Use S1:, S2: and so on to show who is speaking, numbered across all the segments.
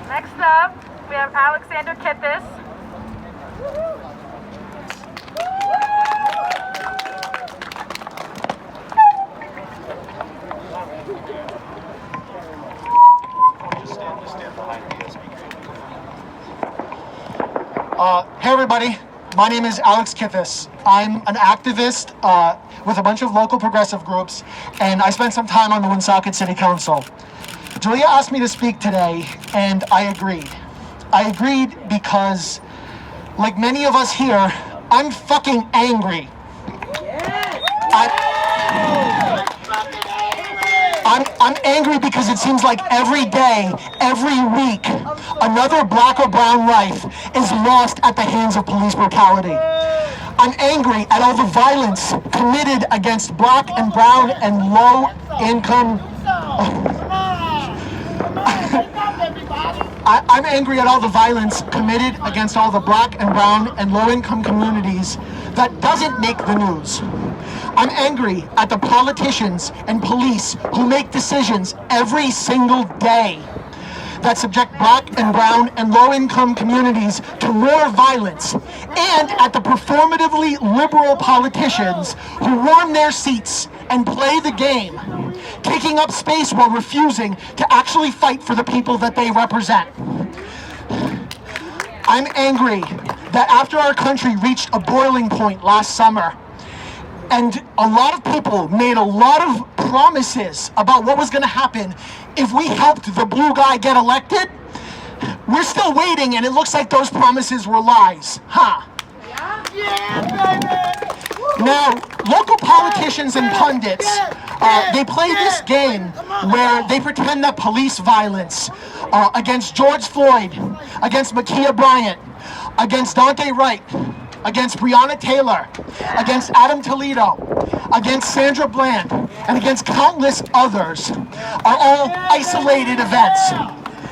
S1: Next up, we have Alexander Kippis.
S2: Hey everybody, my name is Alex Kippis. I'm an activist with a bunch of local progressive groups, and I spent some time on the Woonsocket City Council. Julia asked me to speak today, and I agreed. I agreed because, like many of us here, I'm fucking angry. I'm angry because it seems like every day, every week, another black or brown life is lost at the hands of police brutality. I'm angry at all the violence committed against black and brown and low-income... I'm angry at all the violence committed against all the black and brown and low-income communities that doesn't make the news. I'm angry at the politicians and police who make decisions every single day that subject black and brown and low-income communities to more violence, and at the performatively liberal politicians who warm their seats and play the game, taking up space while refusing to actually fight for the people that they represent. I'm angry that after our country reached a boiling point last summer, and a lot of people made a lot of promises about what was going to happen if we helped the blue guy get elected, we're still waiting, and it looks like those promises were lies. Huh? Now, local politicians and pundits, they play this game where they pretend that police violence against George Floyd, against Ma'Khia Bryant, against Dante Wright, against Breonna Taylor, against Adam Toledo, against Sandra Bland, and against countless others are all isolated events.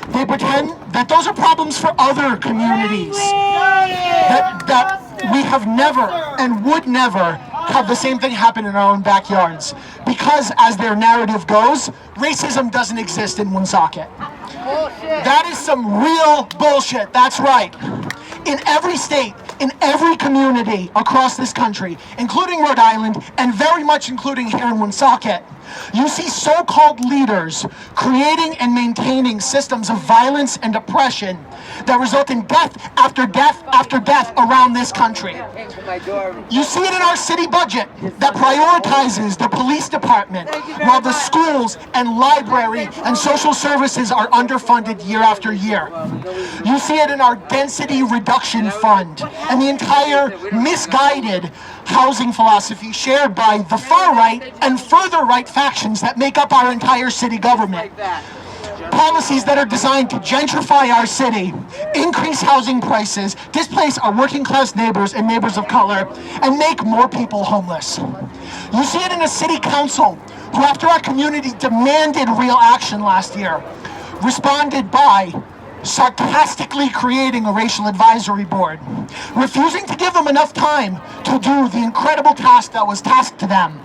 S2: They pretend that those are problems for other communities, that we have never and would never have the same thing happen in our own backyards, because, as their narrative goes, racism doesn't exist in Woonsocket. That is some real bullshit, that's right. In every state, in every community across this country, including Rhode Island, and very much including here in Woonsocket, you see so-called leaders creating and maintaining systems of violence and oppression that result in death after death after death around this country. You see it in our city budget that prioritizes the police department while the schools and library and social services are underfunded year after year. You see it in our density reduction fund and the entire misguided housing philosophy shared by the far right and further right factions that make up our entire city government. Policies that are designed to gentrify our city, increase housing prices, displace our working class neighbors and neighbors of color, and make more people homeless. You see it in a city council who, after our community demanded real action last year, responded by sarcastically creating a racial advisory board, refusing to give them enough time to do the incredible task that was tasked to them,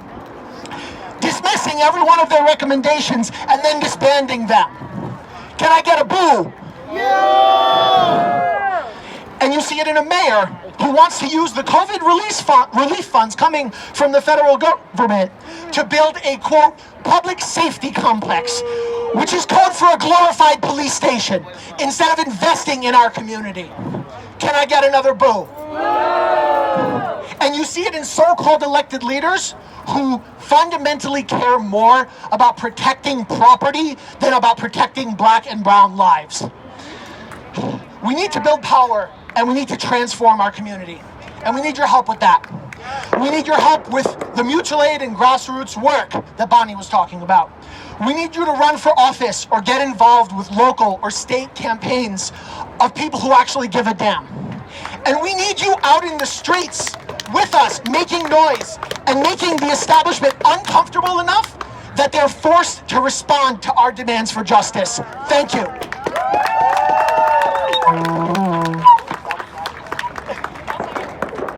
S2: dismissing every one of their recommendations and then disbanding them. Can I get a boo? Yeah! And you see it in a mayor who wants to use the COVID relief funds coming from the federal government to build a, quote, public safety complex, which is code for a glorified police station, instead of investing in our community. Can I get another boo? And you see it in so-called elected leaders who fundamentally care more about protecting property than about protecting black and brown lives. We need to build power, and we need to transform our community. And we need your help with that. We need your help with the mutual aid and grassroots work that Bonnie was talking about. We need you to run for office or get involved with local or state campaigns of people who actually give a damn. And we need you out in the streets with us, making noise and making the establishment uncomfortable enough that they're forced to respond to our demands for justice. Thank you.